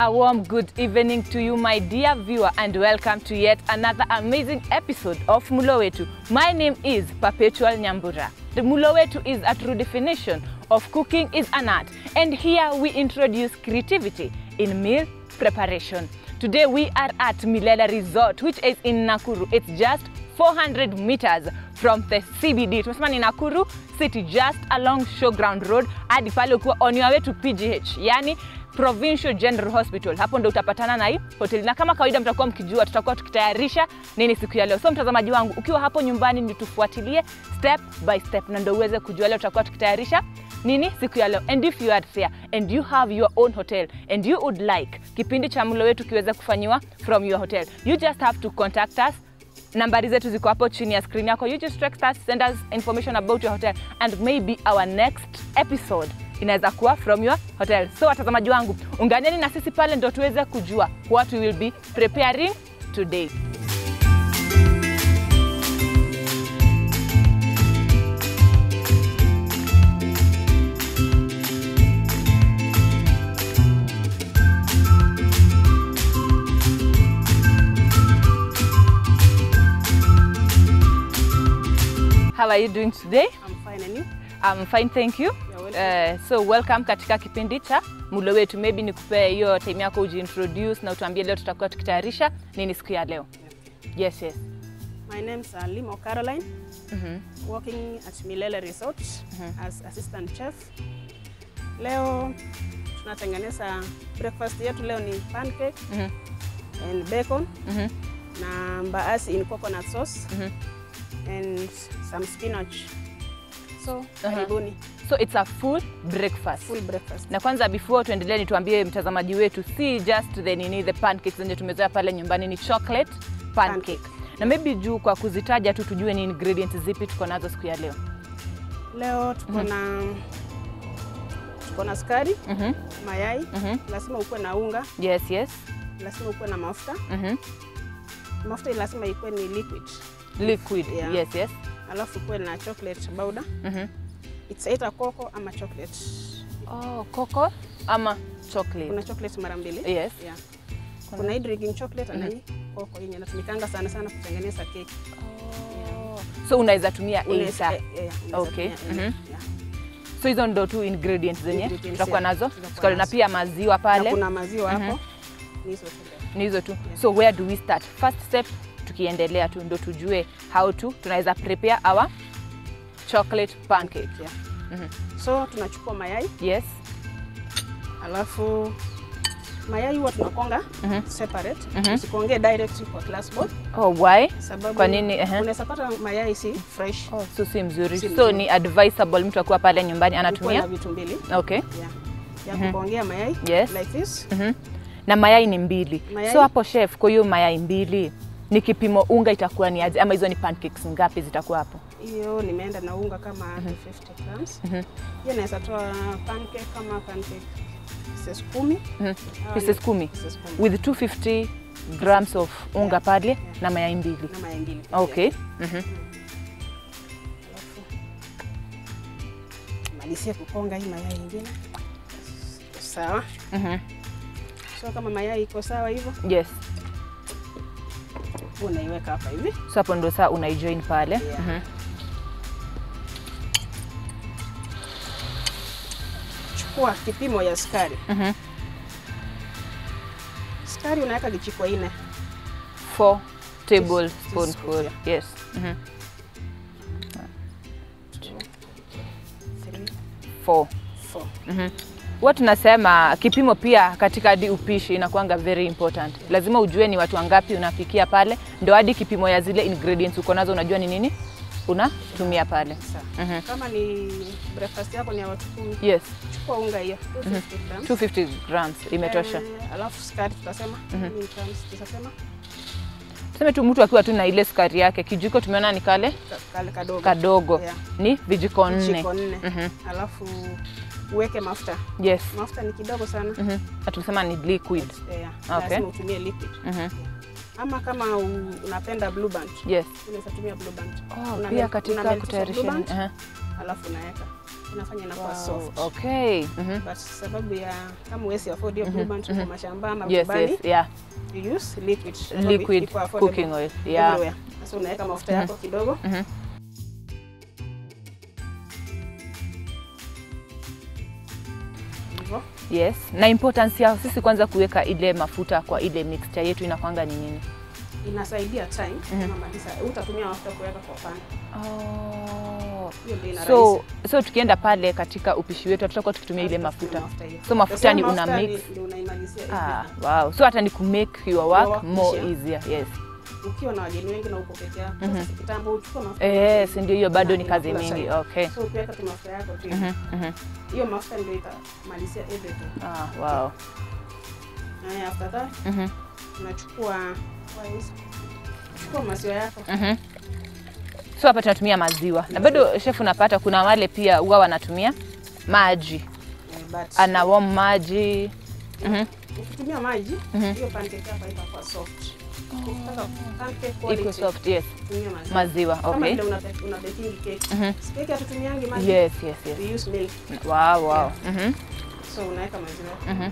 A warm good evening to you, my dear viewer, and welcome to yet another amazing episode of Mulo Wetu. My name is Perpetual NYAMBURA. The Mulo Wetu is a true definition of cooking is an art, and here we introduce creativity in meal preparation. Today we are at MILELE Resort, which is in Nakuru. It's just 400 meters from the CBD. Tumesema ni Nakuru city, just along Showground Road hadi pale ukiwa on your way to PGH, yani Provincial General Hospital. Hapo ndo utapatana na hii hoteli. Na kama kawaida mtakuwa mkijua tutakuwa tukitayarisha nini siku ya leo. So mtazamaji wangu, ukiwa hapo nyumbani ni tufuatilie step by step na ndo uweze kujua leo tutakuwa tukitayarisha nini siku ya leo. And if you are there and you have your own hotel and you would like kipindi cha Mulo Wetu kiweze kufanyiwa from your hotel, you just have to contact us. Nambari zetu ziko hapo chini ya screen yako. You just text us, send us information about your hotel, and maybe our next episode inaweza kuwa from your hotel. So watazamaji wangu, unganeni na sisi pale ndo tuweze kujua what we will be preparing today. How are you doing today? I'm fine, and you? I'm fine, thank you. So welcome katika kipindi cha Mulo Wetu. Maybe nikupe hiyo time yako ujiintroduce na utuambie leo tutakuwa tukitayarisha nini siku ya leo. Yes. My name's LIMO Caroline. Working at MILELE Resort as assistant chef. Leo tunatengeneza breakfast yetu. Leo ni pancake and bacon na mbaazi in coconut sauce and some spinach. So karibuni. So it's a full breakfast. Full breakfast. Na kwanza before tuendelee nituambie mtazamaji wetu, si just the pancakes zenye tumezoea pale nyumbani, ni chocolate pancake. Na maybe juu kwa kuzitaja tu tujue ni ingredients zipi tuko nazo siku ya leo. Leo tuko na sukari, mayai, lazima ukue na unga. Yes. Lazima ukue na mafuta. Mafuta lazima ikue ni liquid. Yeah. Yes. Alafu ukue na chocolate powder. It's either cocoa ama chocolate. Oh, cocoa ama chocolate. Kuna chocolate mara mbili. Yes. Yeah. Kuna hii drinking chocolate na hii cocoa yenye inatumikanga sana kutengeneza cake. Oh. So unaweza tumia either. Okay. So hizo ndo two ingredients zenye tutakuwa nazo. Sukari na pia maziwa pale. Na kuna maziwa hapo. Ni hizo tu. Yeah. So where do we start? First step tukiendelea tu ndo tujue how to tunaweza prepare our chocolate pancake. So tunachukua mayai. Yes. Alafu mayai huwa tunakonga separate. Usikonge direct kwa glass bowl. Oh, why? Sababu kwa nini? Unaweza pata mayai si fresh. Oh, so si mzuri. So ni advisable mtu akiwa pale nyumbani anatumia vitu mbili. Okay. Ya kukongea mayai like this. Na mayai ni mbili. So hapo chef, kwa hiyo mayai mbili ni kipimo unga itakuwa ni aje, ama hizo ni pancakes ngapi zitakuwa hapo? Hiyo nimeenda na unga kama 50 grams. Hiyo naweza toa pancake kama pancake pieces 10. Pieces 10 with 250 grams of unga pale na mayai mbili. Okay. Malisia kukonga hii mayai nyingine. Sawa. So kama mayai iko sawa hivyo? Yes. Unaiweka hapa hivi. So hapo ndo saa unaijoin pale. Chukua kipimo ya sukari. Sukari unaweka kijiko 4. 4 tablespoonfuls. Yes. 4. What tunasema kipimo pia katika hadi upishi inakuanga very important. Lazima ujue ni watu wangapi unapikia pale, ndo hadi kipimo ya zile ingredients uko nazo unajua ni nini unatumia pale. Kama ni breakfast yako ni ya watu 10. Yes. Chukua unga hiyo 250 grams imetosha. Alafu sukari tutasema tuseme tu mtu akiwa tu na ile sukari yake, kijiko tumeona ni kale kadogo. Ni vijiko 4. Alafu uweke mafuta. Yes. Mafuta ni kidogo sana. Atusema ni liquid. Okay. Lazima utumie liquid. Ama kama unapenda blue band. Yes. Unaweza tumia blue band. Pia katika kutayarisha. alafu unaweka. Inafanya inakuwa soft. Okay. But sababu ya kama wewe si afford hiyo blue band kwa mashamba ama yes, kubani. Yes, yeah. You use liquid cooking oil. Yeah. Everywhere. So unaweka mafuta yako kidogo. Yes. Na importance ya sisi kwanza kuweka ile mafuta kwa ile mixture yetu inakwanga ni nini? Inasaidia time kama malisa utatumia mafuta kuweka kwa pan. So tukienda pale katika upishi wetu tutakuwa tukitumia ile mafuta. So mafuta ni una mix. Wow. So hata ni ku make your work more easier. Yes. Ukiwa na wageni wengi na uko peke yako, sasa kitambo uchukue mafuta. Yes, ndio hiyo bado ni kazi mingi. Okay. So ukiweka tu mafuta yako tu. Hiyo mafuta ndio itamalizia everything. Wow. Na after that, unachukua maziwa yako. So hapa tunatumia maziwa. Na bado chef unapata kuna wale pia huwa wanatumia maji. Ana warm maji. Ukitumia maji, hiyo pancake hapa itakuwa soft. Ukitaka pancake quality. Iko soft, yes. Maziwa, okay. Kama ile una baking cake. Cake hatutumiangi maji. Yes. We use milk. Wow. So unaweka maziwa.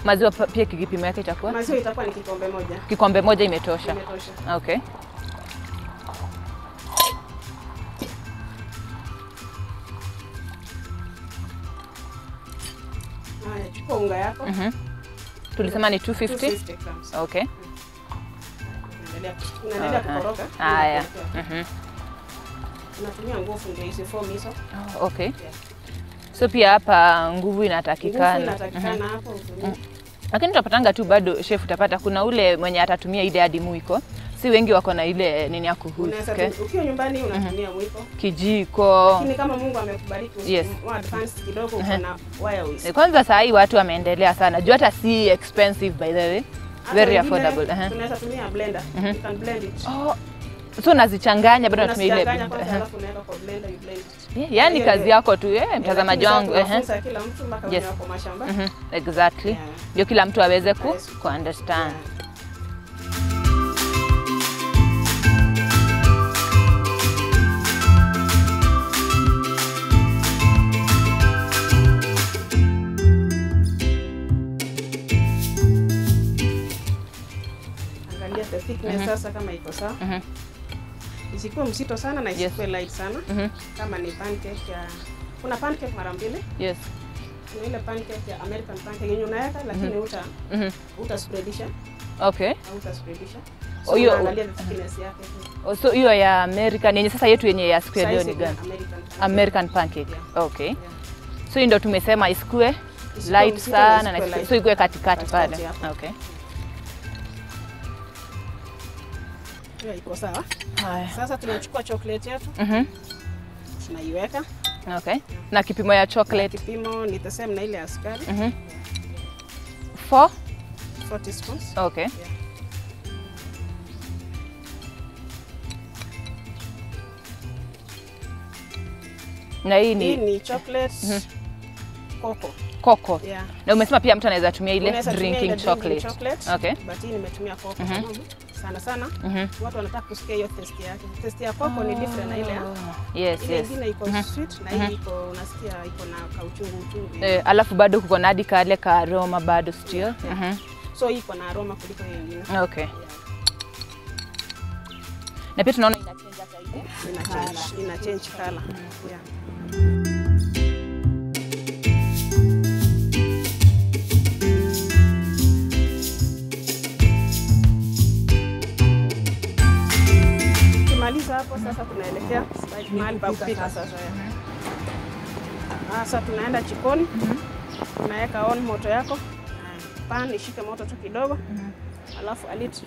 Maziwa pia kipimo yake itakuwa? Maziwa itakuwa ni kikombe moja. Kikombe moja imetosha. Okay. Chukua unga yako. Tulisema ni 250 grams. Okay. Unaendelea kukoroga. Haya. Unatumia nguvu ndio isiform hizo. Okay. So pia hapa nguvu inatakikana. Hapo utumie. Lakini tutapatanga tu bado chef utapata kuna ule mwenye atatumia ile hadi mwiko. Si wengi wako na ile nini ya kuhusu. Okay? Ukiwa nyumbani unatumia mwiko. Kijiko. Lakini kama Mungu amekubariki advance kidogo uko na wire whisk. Kwanza saa hii watu wameendelea sana. Juu hata si expensive by the way. Very affordable. Tunaweza tumia blender. You can blend it. So unazichanganya bado unatumia ile. Alafu unaweka kwa blender you blend it. Yaani kazi yako tu mtazamaji wangu. Kila mtu mpaka wenye wako mashamba. Exactly. Ndio kila mtu aweze ku understand. Angalia the thickness sasa kama iko sawa. Isikuwe mzito sana na isikuwe light sana. Kama ni pancake ya kuna pancake mara mbili. Yes. Kuna ile pancake ya American pancake yenye unaweka lakini uta spreadisha. Okay. Uta spreadisha. So hiyo angalia the thickness yake. So hiyo ya American yenye sasa yetu yenye ya square leo ni gani? American pancake. Okay. So ndio tumesema isikue light sana na so ikuwe katikati pale. Okay. Iko sawa. Haya. Sasa tunachukua chocolate yetu. Tunaiweka. Okay. Na kipimo ya chocolate? Kipimo ni the same na ile ya sukari. 4 teaspoons. Okay. Yeah. Na hii ni chocolate cocoa. Yeah. Na umesema pia mtu anaweza tumia ile drinking chocolate. Okay. But hii nimetumia cocoa sababu sana watu wanataka kusikia hiyo taste yake. Taste ya cocoa ni different na ile ya. Yes. Ile iko sweet na hii iko unasikia iko na kauchungu. Alafu bado kuko na hadi kale ka aroma bado still. So hii iko na aroma kuliko hiyo nyingine. Okay. Yeah. Na pia tunaona ina change zaidi. Ina change color. Yeah. Maliza hapo sasa tunaelekea mahali pa kupika sasa. Sasa tunaenda jikoni. Unaweka on moto yako. Pan ishike moto tu kidogo. Alafu alit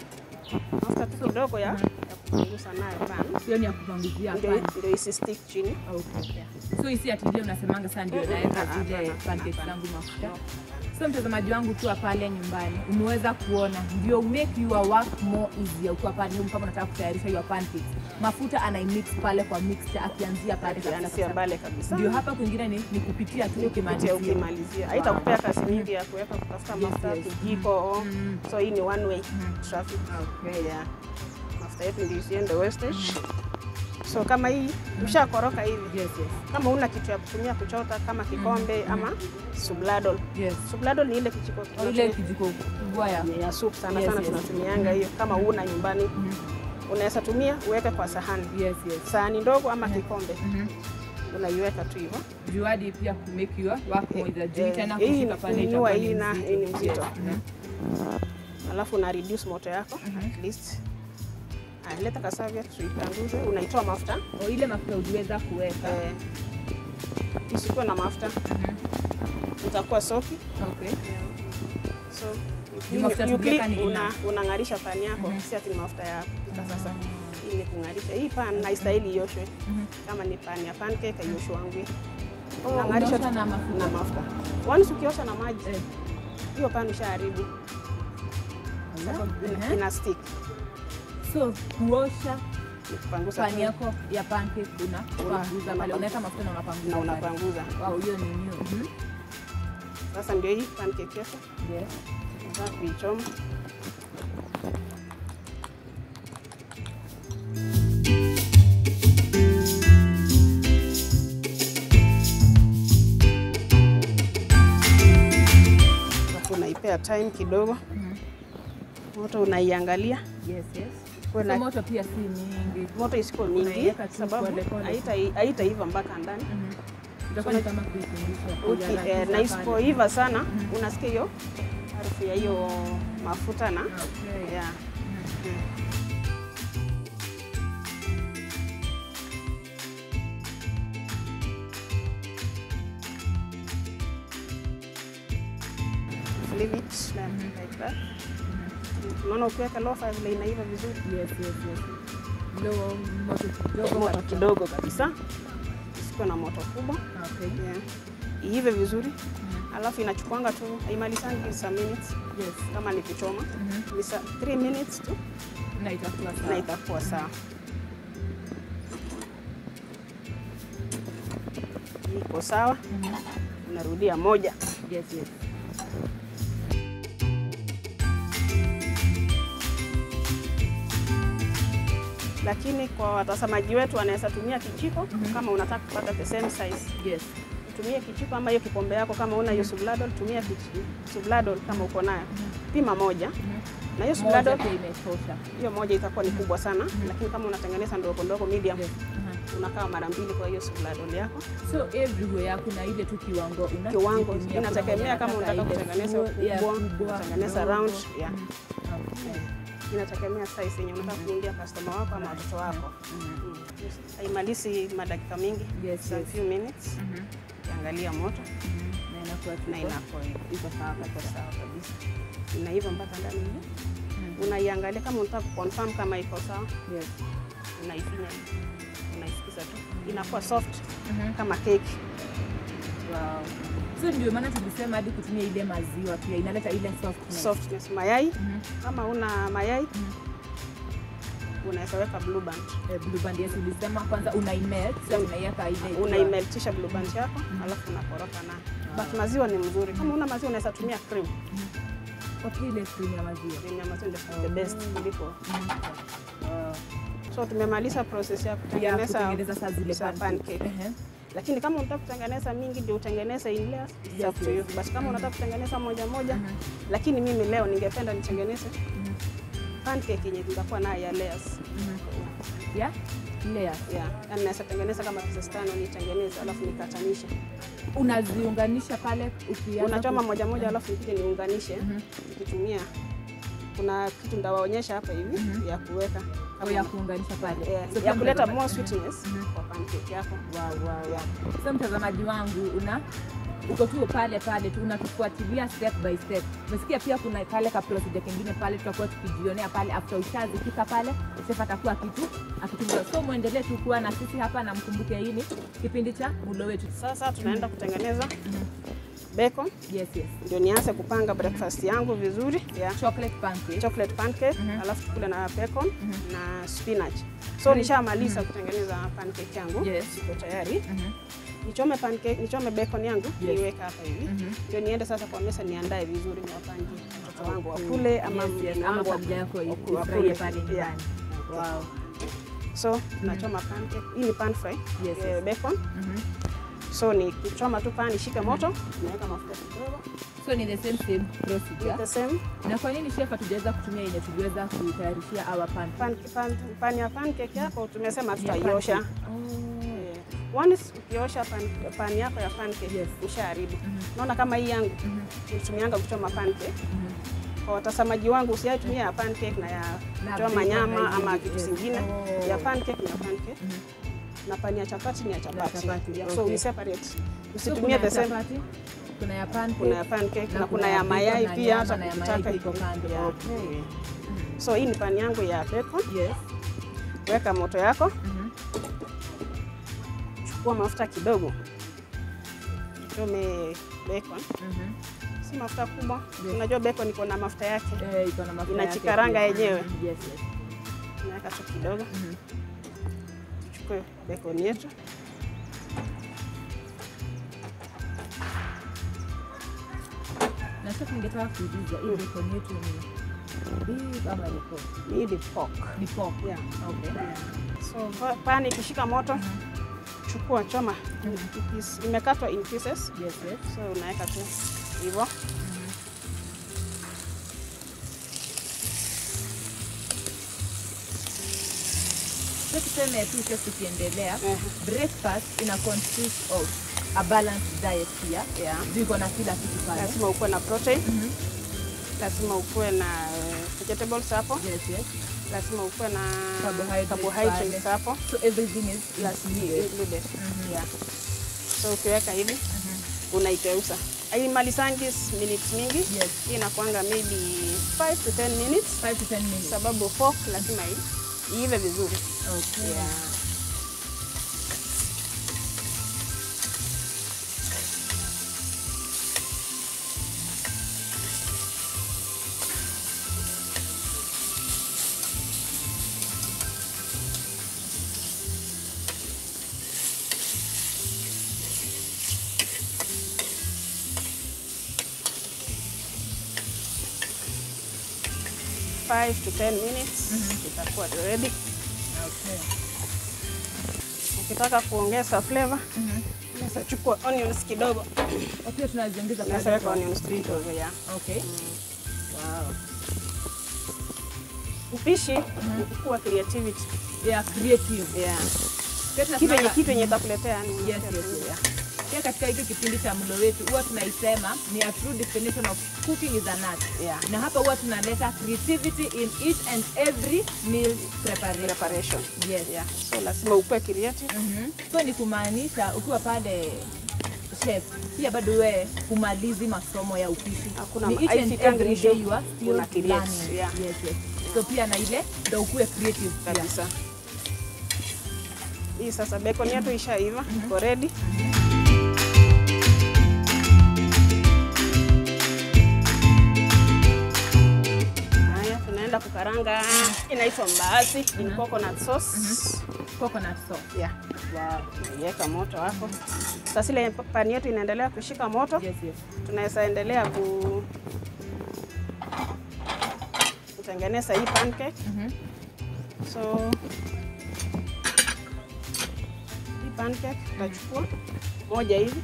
mafuta tu kidogo ya kupunguza nayo pan. Hiyo ni ya kupanguzia pan. Ndio isi stick chini. Okay. So hisi atilie unasemanga sana ndio naweka zile pancakes zangu mafuta. So mtazamaji wangu ukiwa pale nyumbani umeweza kuona ndio make your work more easier ukiwa pale kama unataka kutayarisha your pancakes. Mafuta anaimix pale kwa mixture akianzia pale kabisa. Ndio hapa kwingine ni kupitia tu ukimalizia. Haitakupea kazi mingi ya kuweka kutafuta mafuta kijiko. So hii ni one way traffic. Okay. Yeah. Mafuta yetu ndio isiende wastage. So kama hii ushakoroka hivi. Yes. Kama una kitu ya kutumia kuchota kama kikombe ama subladol. Yes. Subladol ni ile kijiko ile kijiko kubwa ya soup sana tunatumianga hiyo. Kama una nyumbani unaweza tumia uweke kwa sahani. Yes. Sahani ndogo ama kikombe. Unaiweka tu hivyo. Juadi pia ku make your work more easy. Tena kushika pale itakuwa ni mzito. Alafu una reduce moto yako at least. Leta kasavia tuipanguze, unaitoa mafuta. Ile mafuta uliweza kuweka. Usikuwe na mafuta. Itakuwa soki. Okay. So unangarisha pan yako, si ati mafuta yako. Sasa ili kungarisha hii pan haistahili ioshwe. Kama ni pan ya pancake ioshwe wangu. Unangarisha na mafuta. Once ukiosha na maji, hiyo pan ishaharibu. Ina stick. So kuosha kupanguza pan yako ya pancake unapanguza pale, unaweka mafuta na unapanguza. Na unapanguza. Wow, hiyo ni new. Sasa ndio hii pancake yetu. Yes. Sasa kuichoma. Unaipea time kidogo. Moto unaiangalia. Yes. So moto pia si mingi. Moto isiko mingi sababu haitaiva mpaka ndani. Itakuwa kama kuipindisha. Na isipoiva sana unasikia hiyo harufu ya hiyo mafuta na leave it like that. Unaona ukiweka low fire vile inaiva vizuri. Yes. Low moto kidogo kabisa. Isikuwe na moto kubwa. Okay. Iive vizuri. Alafu inachukuanga tu haimalizangi some minutes. Yes. Kama ni kuchoma. Ni 3 minutes tu. Na itakuwa sawa. Iko sawa. Unarudia moja. Yes. Lakini kwa watazamaji wetu wanaweza tumia kijiko kama unataka kupata the same size. Yes. Tumia kijiko ama hiyo kikombe yako kama una hiyo subladol, tumia subladol kama uko nayo. Pima moja. Na hiyo subladol imetosha. Hiyo moja itakuwa ni kubwa sana, lakini kama unatengeneza ndogo medium, unakaa mara mbili kwa hiyo subladol yako. So everywhere kuna ile tu kiwango inategemea kama unataka kutengeneza kubwa, kutengeneza round, inategemea size yenye unataka kuingia customer wako ama watoto wako. Haimalizi madakika mingi. Yes. A few minutes. Angalia moto. Na inakuwa iko sawa kabisa. Inaiva mpaka ndani hivi. Unaiangalia kama unataka kuconfirm kama iko sawa. Yes. Unaifinya. Unaisikiza tu. Inakuwa soft kama cake. Wow. So ndio maana tulisema hadi kutumia ile maziwa pia inaleta ile softness. Mayai. Kama una mayai unaweza weka blue band. Blue band yes, ulisema kwanza unaimelt, sasa unaiweka ile. Unaimeltisha blue band yako, alafu unakoroka na. But maziwa ni mzuri. Kama una maziwa unaweza tumia cream. Okay, ile cream ya maziwa. Cream ya maziwa ndio the best kuliko. So tumemaliza process ya kutengeneza sasa zile pancake. Lakini kama unataka kutengeneza mingi ndio utengeneze in layers. Basi kama unataka kutengeneza moja, lakini mimi leo ningependa nitengeneze pancake yenye itakuwa na ya layers. Layers. Yani naweza tengeneza kama pieces 5 nitengeneze alafu nikatanisha. Unaziunganisha pale ukianza. Unachoma moja alafu nikije niunganishe nikitumia. Kuna kitu ndawaonyesha hapa hivi ya kuweka ya kuunganisha pale. Ya kuleta more sweetness kwa pancake yako. Wow. So mtazamaji wangu uko tu pale tu unatufuatilia step by step. Umesikia pia kuna kale ka procedure kingine pale tutakuwa tukijionea pale after ushazipika pale chef atakuwa akitumia. So muendelee tu kuwa na sisi hapa na mkumbuke hili kipindi cha Mulo Wetu. Sasa tunaenda kutengeneza bacon. Yes. Ndio nianze kupanga breakfast yangu vizuri ya chocolate pancake. Alafu tukule na bacon na spinach. So nishamaliza kutengeneza pancake yangu. Siko tayari. Nichome bacon yangu, niweka hapa hivi. Ndio niende sasa kwa mesa niandae vizuri niwapangie watoto wangu wakule ama familia yako ifurahie pale nyumbani. Wow. So tunachoma pancake. Hii ni pan fry, bacon. So ni kuchoma tu pan ishike moto, tunaweka mafuta kidogo. So ni the same procedure. The same. Na kwa nini chef hatujaweza kutumia yenye tuliweza kutayarishia our pan ya pancake yako tumesema tutaiosha. Once ukiosha pan yako ya pancake ushaharibu. Unaona kama hii yangu nitumianga kuchoma pancake. Kwa watazamaji wangu usiaitumia ya pancake na ya kuchoma nyama ama kitu kingine. Ya pancake ni ya pancake. Na pan ya chapati ni ya chapati. So we separate. Usitumie the same. Kuna ya pancake, kuna ya pancake na kuna ya mayai pia, hata ukitaka iko kando. Okay. So hii ni pan yangu ya bacon. Weka moto yako. Chukua mafuta kidogo. Chome bacon. Si mafuta kubwa. Unajua bacon iko na mafuta yake. Iko na mafuta. Inachikaranga yenyewe. Naweka tu kidogo. Chukue bacon yetu. Na sasa ningetaka kuuliza hii bacon yetu ni beef ama ni pork? Ni pork. Ni pork. Yeah. Okay. So pan ikishika moto, chukua choma. Imekatwa in pieces. So unaweka tu hivyo. Tuseme tu sasa tukiendelea, breakfast ina consist of a balanced diet here. Ziko na kila kitu pale. Lazima ukuwe na protein. Lazima ukuwe na vegetables hapo. Lazima ukuwe na carbohydrates hapo. So everything is included. So ukiweka hivi unaigeuza. Haimalizangi minutes mingi. Hii inakuanga maybe 5 to 10 minutes. 5 to 10 minutes. Sababu pork lazima iive vizuri. Okay. Five to 10 minutes itakuwa ready. Okay. Ukitaka kuongeza flavor, unaweza chukua onions kidogo. Okay, tunaziongeza pale. Unaweka onions kidogo, Okay. Wow. Upishi ukikuwa creativity. Creative. Kitu yenye itakuletea ni Pia katika hiki kipindi cha mlo wetu huwa tunaisema ni a true definition of cooking is an art. Na hapa huwa tunaleta creativity in each and every meal preparation. So lazima ukue creative. So ni kumaanisha ukiwa pale chef pia bado wewe kumalizi masomo ya upishi. Ni each and every day you are still learning. So pia na ile ndio ukue creative kabisa. Hii sasa bacon yetu ishaiva, iko ready. Tunaenda kukaranga. Inaitwa mbaazi, in coconut sauce. Coconut sauce. Tunaiweka moto hapo. Sasa ile pan yetu inaendelea kushika moto. Tunaweza endelea kutengeneza hii pancake. So hii pancake tutachukua moja hivi.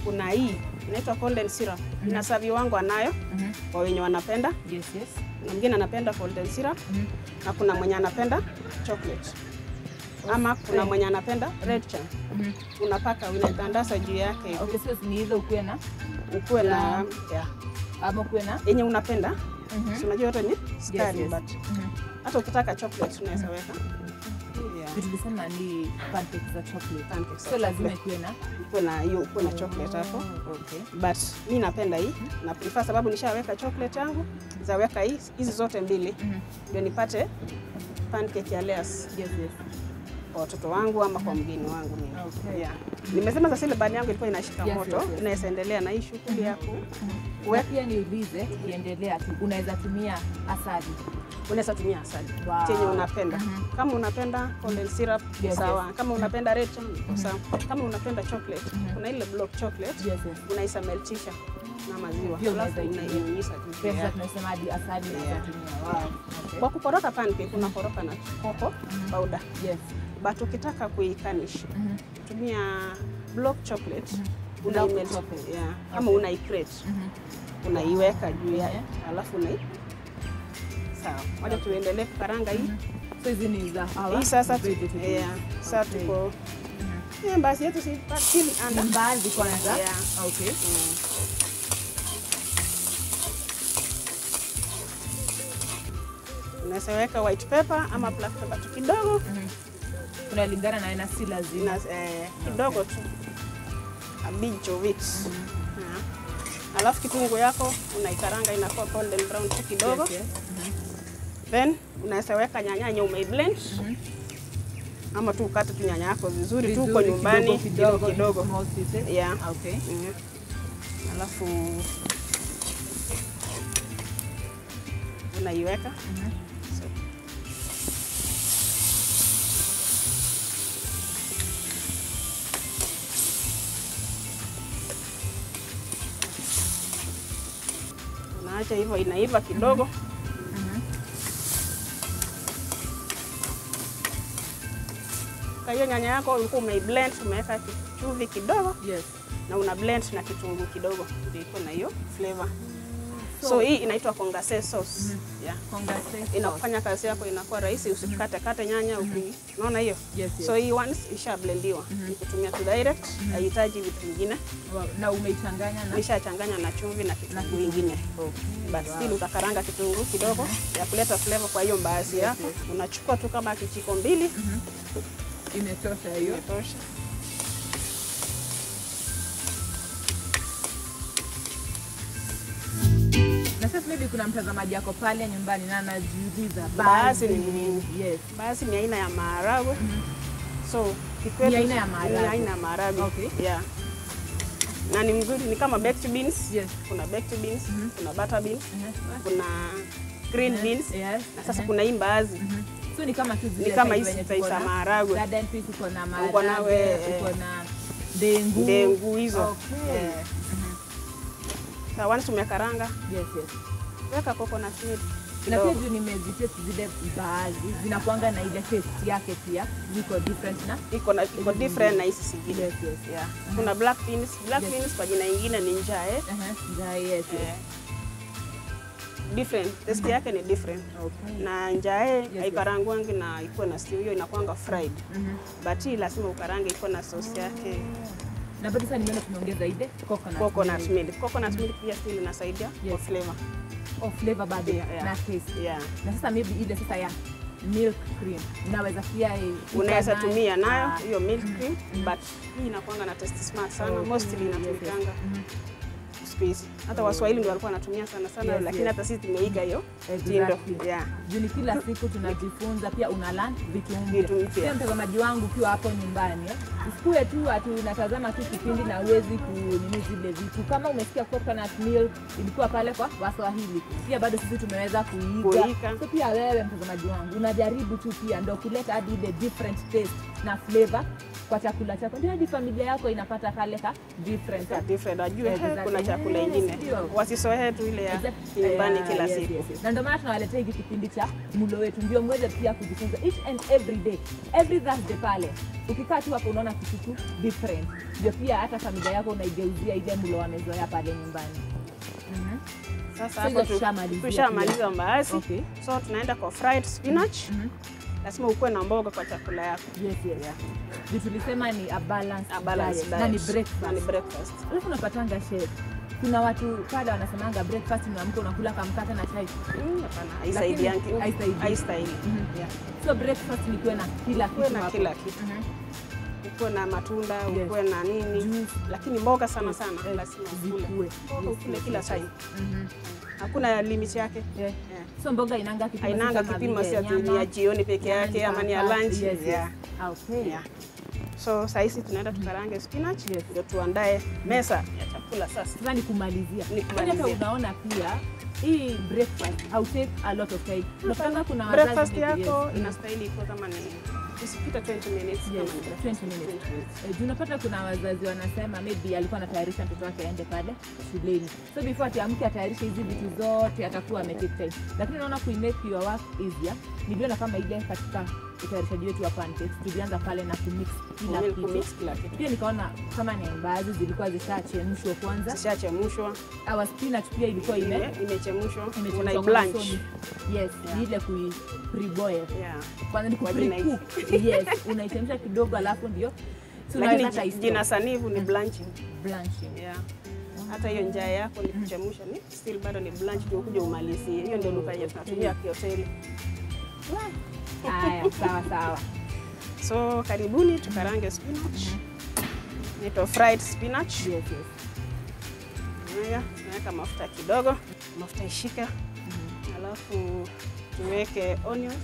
Kuna hii inaitwa condensed syrup. Inasavi wangu anayo kwa wenye wanapenda. Na mwingine anapenda condensed syrup. Na kuna mwenye anapenda chocolate. Ama kuna mwenye anapenda red chai. Unapaka unatandaza juu yake. Okay, so ni hizo ukuwe na ama ukuwe na yenye unapenda. So unajua yote ni sukari but hata ukitaka chocolate unaweza weka. Tulisema ni pancakes za chocolate. So lazima ikuwe na chocolate hapo. Okay. But mimi napenda hii. Na prefer sababu nishaweka chocolate yangu, zaweka hizi zote mbili. Ndio nipate pancake ya layers. Kwa watoto wangu ama kwa mgeni wangu mimi. Nimesema sasa ile bani yangu ilikuwa inashika moto, inaweza endelea na hii shughuli yako. Pia niulize kiendelea tu, unaweza tumia asali. Unaweza tumia asali. Chenye unapenda. Kama unapenda condensed syrup, sawa. Kama unapenda red chai, sawa. Kama unapenda chocolate, kuna ile block chocolate, unaisameltisha. na maziwa. Alafu unainyunyiza tu. Pesa tunasema hadi asali unatumia. Wow. Okay. Kwa kukoroga pancake unakoroga na cocoa powder. Yes. But ukitaka kuikanish, tumia block chocolate. Unaimelt. Yeah. Ama unaicrate. Unaiweka juu yake. Alafu sawa. Wacha tuendelee kukaranga hii. So hizi ni za hawa. Hii sasa sasa tuko Mbaazi yetu si chili anda. Mbaazi kwanza. Yeah. Okay. Unaweza weka white pepper ama black pepper tu kidogo. Kunalingana na aina, si lazima. Kidogo tu. A pinch of it. Alafu kitunguu yako unaikaranga inakuwa golden brown tu kidogo. Then unaweza weka nyanya umeblend. Ama tu ukate tu nyanya yako vizuri tu kwa nyumbani kidogo. Yeah. Okay. Alafu unaiweka. Unaacha hivyo inaiva kidogo. Hiyo nyanya yako ulikuwa umeblend, umeweka chumvi kidogo. Yes. Na una blend na kitunguu kidogo ndio iko na hiyo flavor. So hii inaitwa congacé sauce. Yeah. Congacé sauce. Inafanya kazi yako inakuwa rahisi, usikate nyanya unaona hiyo? Yes. So hii once isha blendiwa, ukitumia tu direct, haihitaji vitu vingine. Na umeichanganya na Nishachanganya na chumvi na kitunguu kingine. But still utakaranga kitunguu kidogo ya kuleta flavor kwa hiyo mbaazi yako. Unachukua tu kama kijiko 2. Imetosha hiyo. Imetosha. Na sasa maybe kuna mtazamaji yako pale nyumbani na anajiuliza mbaazi ni nini? Yes. Mbaazi ni aina ya maharagwe. So ni aina ya maharagwe. Ni aina ya maharagwe. Okay. Yeah. Na ni mzuri, ni kama baked beans. Yes. Kuna baked beans, kuna butter beans, kuna green beans. Yes. Na sasa kuna hii mbaazi. So ni kama tu zile, ni kama hizi za maharagwe. Garden peas uko na maharagwe, uko na dengu hizo. Okay. Sasa once umekaranga. Yes. Weka coconut milk. Na pia juu nimezitest zile mbaazi zinakuanga na ile taste yake pia ziko different na iko different na hizi zingine. Yes. Yeah. Kuna black beans. Black beans kwa jina lingine ni njae. Yes. Different. Taste yake ni different. Okay. Na njae haikarangwangi na iko na stew, hiyo inakuanga fried. But hii lazima ukarange iko na sauce yake. Na bado sasa nimeona tumeongeza ile coconut milk. Coconut milk pia still inasaidia kwa flavor. Flavor bado na taste. Yeah. Na sasa maybe ile sasa ya milk cream unaweza pia unaweza tumia nayo hiyo milk cream, but hii inakuanga na taste smart sana. Mostly inatumikanga siku hizi. Hata Waswahili ndio walikuwa wanatumia sana, lakini hata sisi tumeiga hiyo tindo. Yeah. Juni kila siku tunajifunza, pia una learn vitu mpya. Pia mtazamaji wangu ukiwa hapo nyumbani, usikue tu unatazama tu kipindi na uwezi kunini zile vitu. Kama umesikia coconut milk ilikuwa pale kwa Waswahili, pia bado sisi tumeweza kuiga. So pia wewe mtazamaji wangu unajaribu tu pia ndio kuleta hadi ile different taste na flavor kwa chakula chako. Ndio hadi familia yako inapata kale ka different. Ajue kuna chakula ingine. Wasisoe tu ile ya nyumbani kila siku. Na ndio maana tunawaletea hiki kipindi cha mlo wetu. Ndio mweze pia kujifunza each and every day. Every Thursday pale. Ukikaa tu hapo unaona kitu tu different. Ndio pia hata familia yako unaigeuzia ile mlo wamezoea pale nyumbani. Sasa hapo tushamaliza mbaazi. Okay. So tunaenda kwa fried spinach. Lazima ukue na mboga kwa chakula yako. Yes. Tulisema ni a balance diet. Na ni breakfast. Alafu unapatanga chef. Kuna watu pale wanasemanga breakfast ni amka unakula kamkate na chai. Hapana, haistahili. So breakfast ni kuwe na kila kitu hapo. Ukuwe na matunda, ukuwe na nini, lakini mboga sana lazima ukule kila time. Hakuna limit yake. So mboga inanga kipimo si ya jioni peke yake ama ni ya lunch. Okay. So sasa tunaenda tukarange spinach ndio tuandae meza ya chakula sasa. Sasa ni kumalizia. Hata unaona pia hii breakfast au take a lot of time. Unapanga kuna wazazi breakfast yako inastahili iko kama ni isipita 20 minutes. Yes, 20 minutes. Tunapata kuna wazazi wanasema maybe alikuwa anatayarisha mtoto wake aende pale shuleni. So before atiamke atayarisha hizi vitu zote atakuwa ametake time. Lakini naona ku make your work easier. Niliona kama ile katika utayarishaji wetu wa pancakes tulianza pale na kumix kila kitu. Pia nikaona kama ni mbaazi zilikuwa zishachemshwa kwanza. Zishachemshwa. Our spinach pia ilikuwa imechemshwa. Una blanch. Yes, ile ku pre-boil. Yeah. Kwanza ni ku pre-cook. Yes, unaichemsha kidogo alafu ndio lakini jina sanifu ni blanching. Yeah. Hata hiyo njaa yako ni kuchemsha ni still bado ni blanch ndio kuja umalizie. Hiyo ndio lugha yetu tunatumia kwa hoteli. Haya, sawa. So karibuni tukarange spinach. Nito fried spinach. Yes. Tunaweka mafuta kidogo, mafuta ishika. Alafu tuweke onions.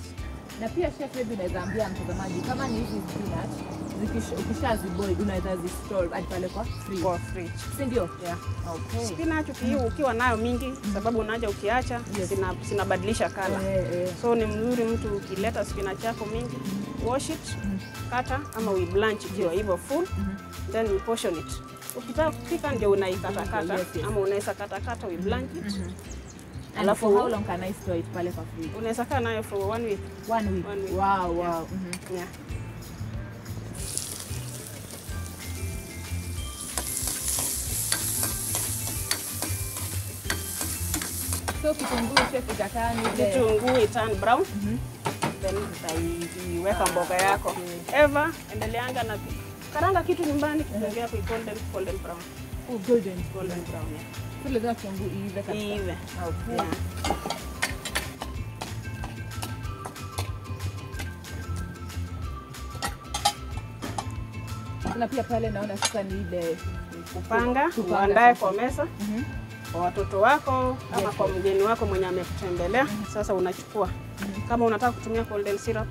Na pia chef maybe unaweza ambia mtazamaji kama ni hizi spinach ukishaziboil unaweza zistore hadi pale kwa fridge. Si ndio? Yeah. Okay. Spinach ukiwa nayo mingi sababu unaja ukiacha zinabadilisha color. So ni mzuri mtu ukileta spinach yako mingi, wash it, kata ama we blanch ikiwa hivyo full, then you portion it. Ukitaka kupika ndio unaikata ama unaweza kata we blanch it. Alafu how long can I store it pale kwa fridge? Unaweza kaa nayo for 1 week. 1 week. Wow. Yeah. So kitunguu chef itakaa ni kitunguu iturn brown. Then utaiweka mboga yako. Eva, endeleanga na karanga kitu nyumbani kitunguu yako golden brown. Golden brown. So lazima kitunguu iive kabisa. Iive. Okay. Yeah. Na pia pale naona sasa ni ile kupanga, uandae kwa meza. Kwa watoto wako ama kwa mgeni wako mwenye amekutembelea. Sasa unachukua. Kama unataka kutumia golden syrup,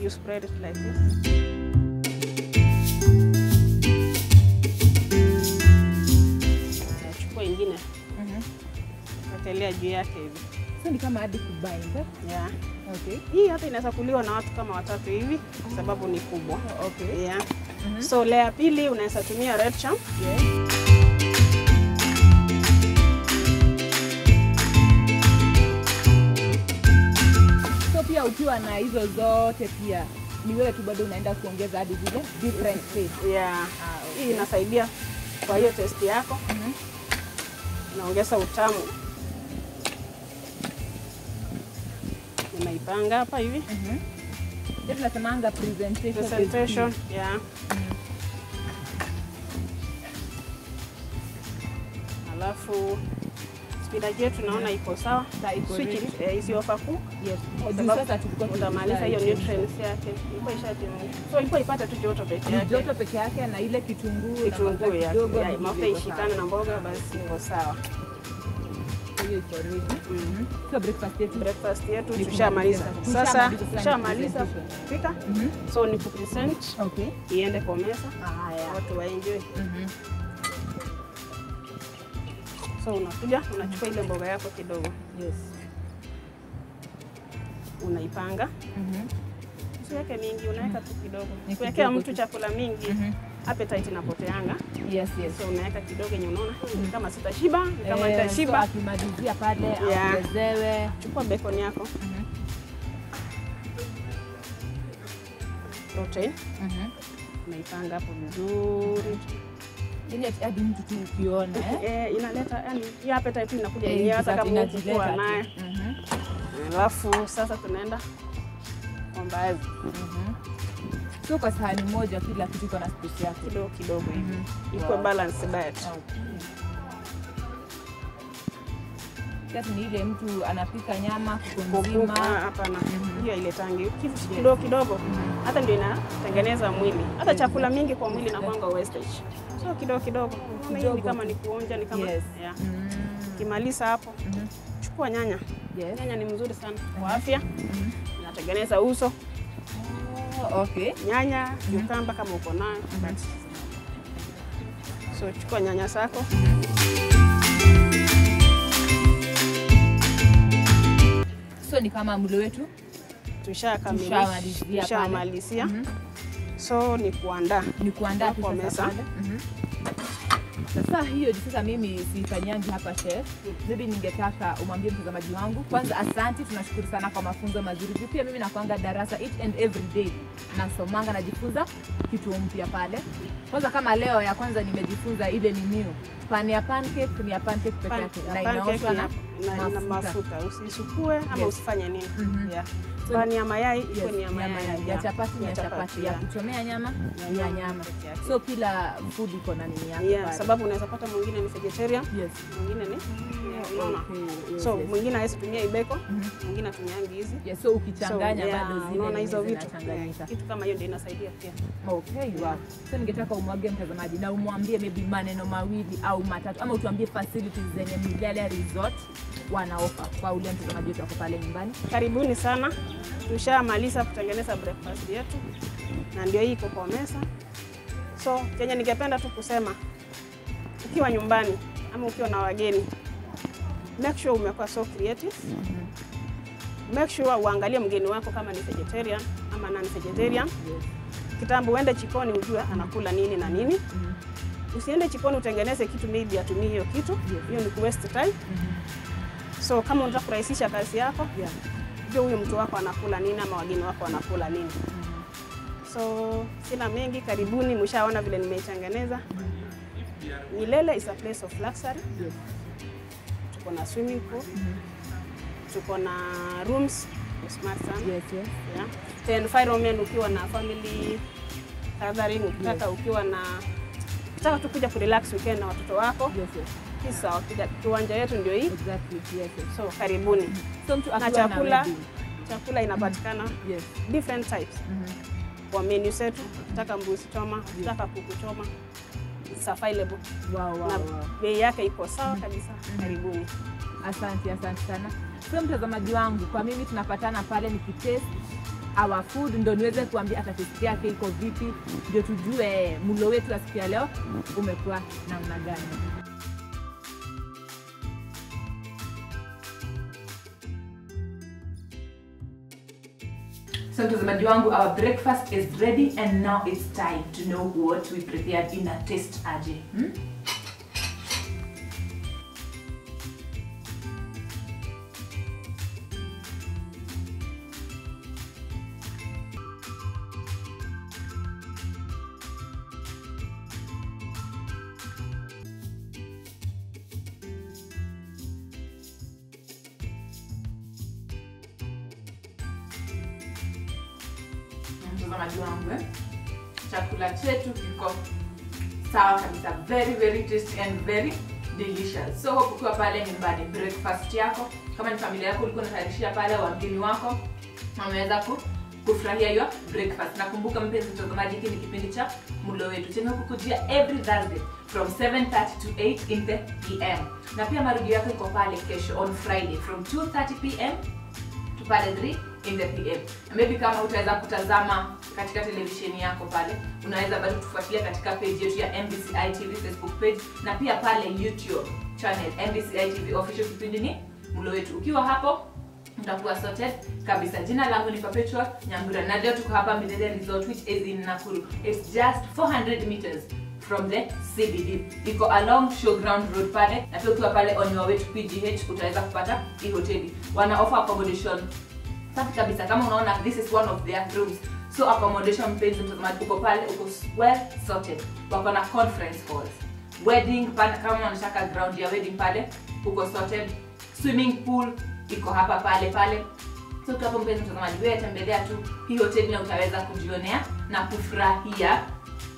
you spread it like this. Chukua ingine. Wekelea juu yake hivi. Sasa ni kama hadi kubind. Yeah. Okay. Hii hata inaweza kuliwa na watu kama 3 hivi sababu ni kubwa. Okay. Yeah. So layer pili unaweza tumia red champ. So pia ukiwa na hizo zote pia ni wewe tu bado unaenda kuongeza hadi zile different taste. Yeah. Okay. Hii inasaidia kwa hiyo taste yako. Inaongeza utamu. Unaipanga hapa hivi. Ndio tunasemanga presentation. Yeah. Alafu spinach yetu naona iko sawa. Switch it isiofa cook. Yes. Sasa tutamaliza hiyo nutrients yake. Ilikuwa ishachemka. So ilikuwa ipata tu joto peke yake. Joto peke yake na ile kitunguu kidogo mafuta ishikane na mboga basi iko sawa. Hiyo iko ready. So breakfast yetu tushamaliza. Sasa tushamaliza kupika. So ni kupresent. Okay. Iende kwa meza. Watu wa enjoy. So unakuja unachukua ile mboga yako kidogo. Yes. Unaipanga. Usiweke mingi, unaweka tu kidogo. Ukiwekea mtu chakula mingi, appetite inapoteanga. Yes. So unaweka kidogo yenye unaona kama sitashiba, kama nitashiba. So akimalizia pale aongezewe. Chukua bacon yako. Protein. Unaipanga hapo vizuri. Ile hadi mtu tu ukiona inaleta yani hii appetite inakuja yenyewe hata kama ukikuwa naye. Alafu sasa tunaenda kwa mbaazi. So kwa sahani moja kila kitu iko na spice yake kidogo hivi. Iko balance diet. Sasa ni ile mtu anapika nyama kukunzima hapana. Hiyo ile tangi kidogo. Hata ndio inatengeneza mwili. Hata chakula mingi kwa mwili na kwanga wastage. So kidogo. Hivi kama ni kuonja ni kama kimaliza hapo. Chukua nyanya. Nyanya ni mzuri sana kwa afya. Inatengeneza uso. Okay. Nyanya, cucumber kama uko nayo. So chukua nyanya zako. So ni kama mlo wetu tushamalizia. So ni kuandaa kwa meza. Sasa hiyo sasa mimi sifanyangi hapa chef. Maybe ningetaka umwambie mtazamaji wangu. Kwanza asante, tunashukuru sana kwa mafunzo mazuri. Pia mimi nakwanga darasa each and every day. Nasomanga najifunza kitu mpya pale. Kwanza kama leo ya kwanza nimejifunza ile ni new. Pan ya pancake ni ya pancake peke yake. Na inaoshwa na mafuta. Usisukue ama usifanye nini. Pan ya mayai iko ni ya mayai. Ya chapati ya chapati. Ya kuchomea nyama ya nyama. So kila food iko na nini yake. Sababu unaweza pata mwingine ni vegetarian, mwingine ni so mwingine hawezi tumia ibeko, mwingine atumiangi hizi. So ukichanganya bado zile unaona hizo vitu kitu kama hiyo ndio inasaidia pia. Wow. So ningetaka umwage mtazamaji na umwambie maybe maneno mawili au matatu ama utuambie facilities zenye Milele Resort wanaofa kwa ule mtazamaji wetu wako pale nyumbani. Karibuni sana. Tushamaliza kutengeneza breakfast yetu na ndio hii iko kwa meza. So chenye ningependa tu kusema, ukiwa nyumbani ama ukiwa na wageni, make sure umekuwa so creative. Make sure uangalie mgeni wako kama ni vegetarian ama non vegetarian. Kitambo uende jikoni ujue anakula nini na nini. Usiende jikoni utengeneze kitu maybe atumie hiyo kitu. Hiyo ni waste time. So kama unataka kurahisisha kazi yako, jua huyo mtu wako anakula nini ama wageni wako wanakula nini. So sina mengi, karibuni, mshaona vile nimeitengeneza. Milele is a place of luxury. Tuko na swimming pool. Tuko na rooms, smart sana. The environment ukiwa na family gathering, ukitaka tu kuja kurelax weekend na watoto wako. Kisa kiwanja yetu ndio hii. So karibuni. So mtu na chakula inapatikana different types. Kwa menu zetu, ukitaka mbuzi choma, ukitaka kuku choma, it's available. Na bei yake iko sawa kabisa. Karibuni. Asante sana. So mtazamaji wangu, kwa mimi tunapatana pale nikitaste our food ndio niweze kuambia hata taste yake iko vipi, ndio tujue mlo wetu wa siku ya leo umekuwa namna gani. So mtazamaji wangu, our breakfast is ready and now it's time to know what we prepared in a taste aje. Mtazamaji wangu, chakula chetu kiko sawa kabisa, very tasty and very delicious. So hope ukiwa pale nyumbani breakfast yako, kama ni familia yako ulikuwa unatayarishia pale wageni wako, wameweza kufurahia hiyo breakfast. Nakumbuka mpenzi mtazamaji, hiki ni kipindi cha mlo wetu chenye kukujia every Thursday from 7:30 to 8 in the PM. Na pia marudio yako iko pale kesho on Friday from 2:30 PM to pale 3 in the PM. Maybe kama utaweza kutazama katika televisheni yako pale, unaweza bado tufuatilia katika page yetu ya MBCI TV Facebook page na pia pale YouTube channel MBCI TV official. Kipindi ni mlo wetu. Ukiwa hapo utakuwa sorted kabisa. Jina langu ni Perpetual Nyambura na leo tuko hapa Milele Resort which is in Nakuru. It's just 400 meters from the CBD. Iko along Showground Road pale, na pia ukiwa pale on your way to PGH utaweza kupata hii hoteli. Wana offer accommodation safi kabisa, kama unaona this is one of their rooms. So accommodation mpenzi mtazamaji, uko pale, uko well sorted. Wako na conference halls, wedding pale, kama unataka ground ya wedding pale uko sorted. Swimming pool iko hapa pale. So hapo mpenzi mtazamaji, wewe tembelea tu hii hoteli na utaweza kujionea na kufurahia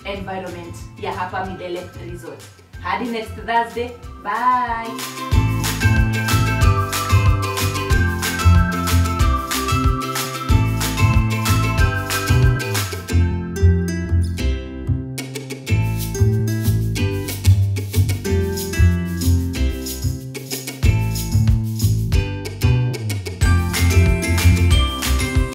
environment ya hapa Milele Resort. Hadi next Thursday, bye.